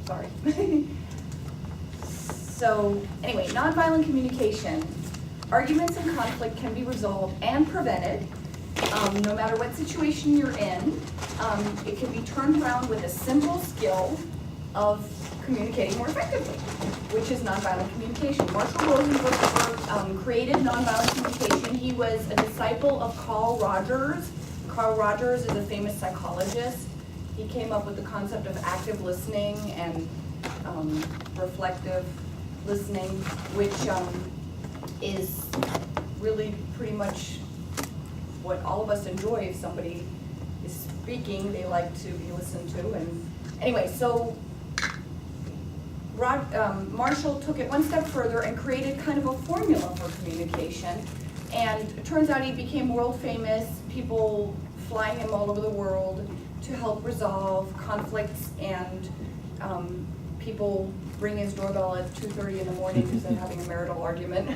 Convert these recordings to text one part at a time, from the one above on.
Sorry. So anyway, nonviolent communication. Arguments and conflict can be resolved and prevented, no matter what situation you're in. It can be turned around with a simple skill of communicating more effectively, which is nonviolent communication. Marshall Rosenberg created nonviolent communication. He was a disciple of Carl Rogers. Carl Rogers is a famous psychologist. He came up with the concept of active listening and reflective listening, which is really pretty much what all of us enjoy. If somebody is speaking, they like to be listened to. And anyway, so Marshall took it one step further and created kind of a formula for communication. And it turns out he became world famous, people flying him all over the world to help resolve conflicts, and people ring his doorbell at 2:30 in the morning because they're having a marital argument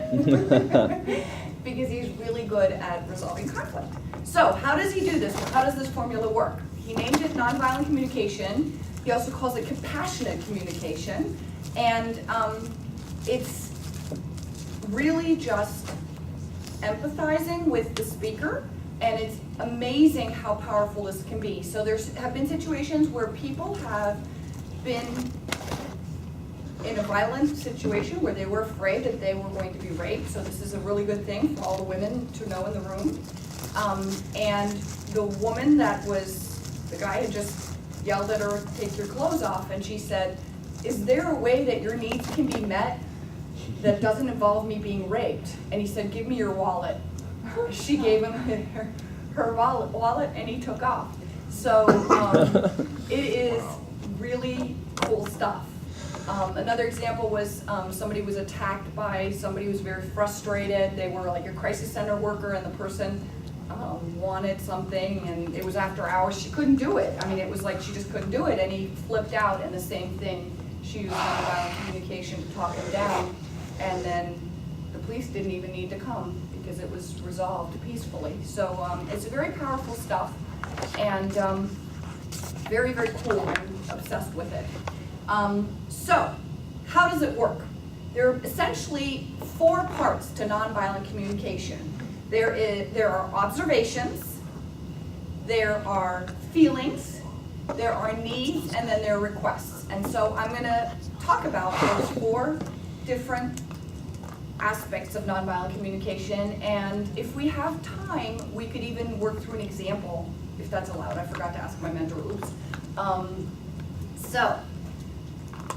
because he's really good at resolving conflict. So how does he do this? How does this formula work? He named it nonviolent communication. He also calls it compassionate communication. And it's really just empathizing with the speaker, and it's amazing how powerful this can be. So there have been situations where people have been in a violent situation where they were afraid that they were going to be raped. So this is a really good thing for all the women to know in the room. And the woman the guy had just yelled at her, "Take your clothes off," and she said, "Is there a way that your needs can be met that doesn't involve me being raped?" And he said, "Give me your wallet." She gave him her wallet, and he took off. So it is really cool stuff. Another example was somebody was attacked by somebody who was very frustrated. They were like a crisis center worker, and the person wanted something, and it was after hours. She couldn't do it. I mean, it was like she just couldn't do it, and he flipped out, and the same thing. She used nonviolent communication to talk him down, and then the police didn't even need to come because it was resolved peacefully. So it's very powerful stuff, and very, very cool. I'm obsessed with it. So how does it work? There are essentially 4 parts to nonviolent communication. There are observations, there are feelings, there are needs, and then there are requests. And so I'm going to talk about those 4 different aspects of nonviolent communication, and if we have time, we could even work through an example, if that's allowed. I forgot to ask my mentor, oops. So,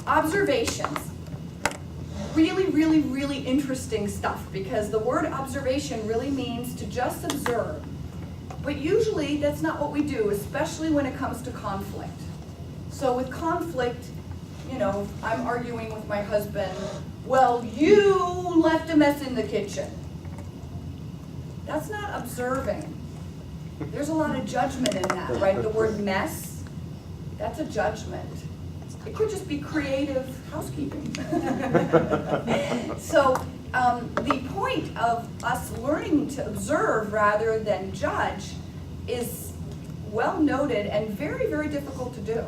observations. Really, really, really interesting stuff, because the word observation really means to just observe. But usually that's not what we do, especially when it comes to conflict. So with conflict, you know, I'm arguing with my husband, "Well, you left a mess in the kitchen." That's not observing. There's a lot of judgment in that, right? The word mess, that's a judgment. It could just be creative housekeeping. So the point of us learning to observe rather than judge is well noted and very, very difficult to do.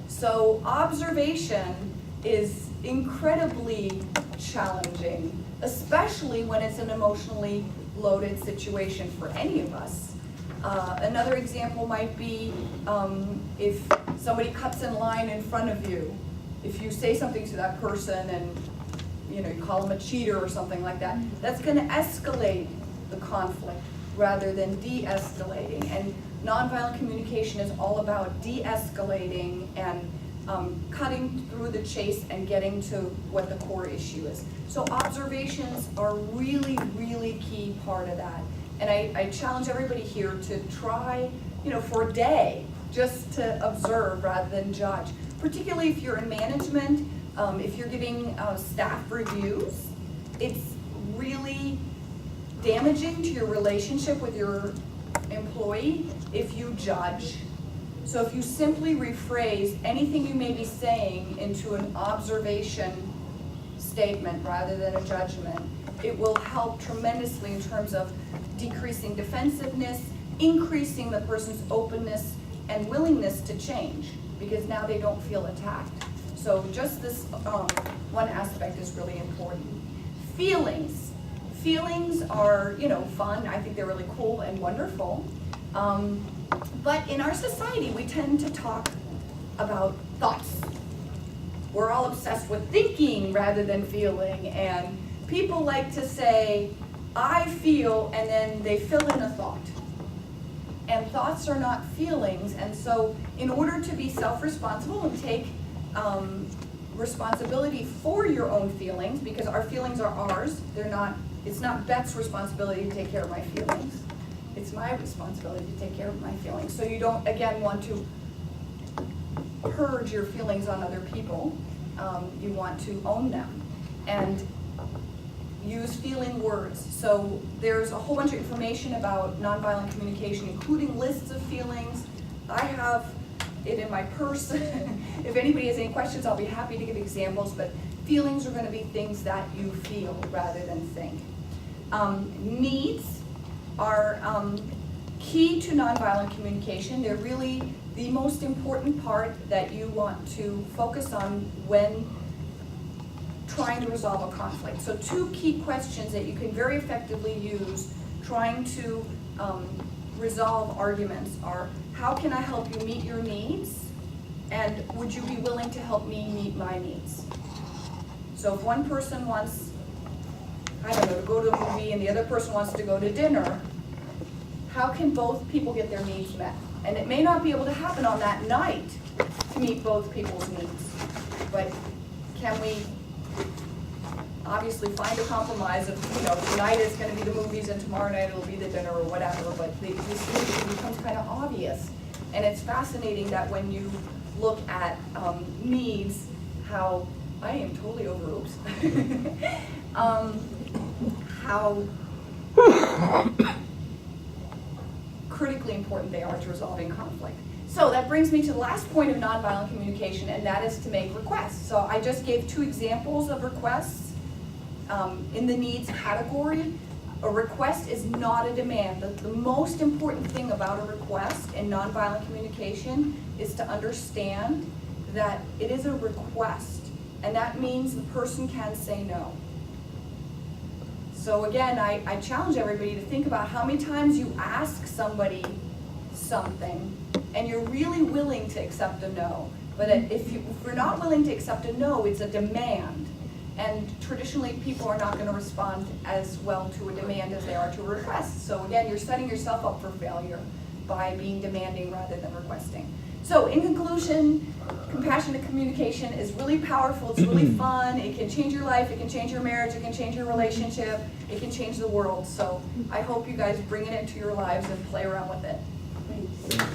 So observation is incredibly challenging, especially when it's an emotionally loaded situation for any of us. Another example might be if somebody cuts in line in front of you. If you say something to that person and you call them a cheater or something like that, that's going to escalate the conflict rather than de-escalating. And nonviolent communication is all about de-escalating and cutting through the chase and getting to what the core issue is. So observations are really, really key part of that. And I challenge everybody here to try, for a day, just to observe rather than judge. Particularly if you're in management, if you're giving staff reviews, it's really damaging to your relationship with your employee if you judge. So if you simply rephrase anything you may be saying into an observation statement rather than a judgment, it will help tremendously in terms of decreasing defensiveness, increasing the person's openness and willingness to change, because now they don't feel attacked. So just this one aspect is really important. Feelings. Feelings are, fun. I think they're really cool and wonderful. But in our society, we tend to talk about thoughts. We're all obsessed with thinking rather than feeling, and people like to say, I feel, and then they fill in a thought. And thoughts are not feelings, and so in order to be self-responsible and take responsibility for your own feelings, because our feelings are ours, it's not Beth's responsibility to take care of my feelings. It's my responsibility to take care of my feelings. So you don't, again, want to purge your feelings on other people. You want to own them and use feeling words. So there's a whole bunch of information about nonviolent communication, including lists of feelings. I have it in my purse. If anybody has any questions, I'll be happy to give examples, but feelings are going to be things that you feel rather than think. Needs are key to nonviolent communication. They're really the most important part that you want to focus on when trying to resolve a conflict. So two key questions that you can very effectively use trying to resolve arguments are, how can I help you meet your needs? And would you be willing to help me meet my needs? So if one person wants, to go to a movie and the other person wants to go to dinner, how can both people get their needs met? And it may not be able to happen on that night to meet both people's needs, but can we obviously find a compromise of, tonight it's going to be the movies and tomorrow night it'll be the dinner or whatever, but this becomes kind of obvious. And it's fascinating that when you look at needs, how, I am totally over, oops, how critically important they are to resolving conflict. So that brings me to the last point of nonviolent communication, and that is to make requests. So I just gave two examples of requests in the needs category. A request is not a demand. The most important thing about a request in nonviolent communication is to understand that it is a request, and that means the person can say no. So again, I challenge everybody to think about how many times you ask somebody something and you're really willing to accept a no. But if you're not willing to accept a no, it's a demand. And traditionally, people are not going to respond as well to a demand as they are to a request. So again, you're setting yourself up for failure by being demanding rather than requesting. So in conclusion, compassionate communication is really powerful, it's really fun, it can change your life, it can change your marriage, it can change your relationship, it can change the world. So I hope you guys bring it into your lives and play around with it. Thanks.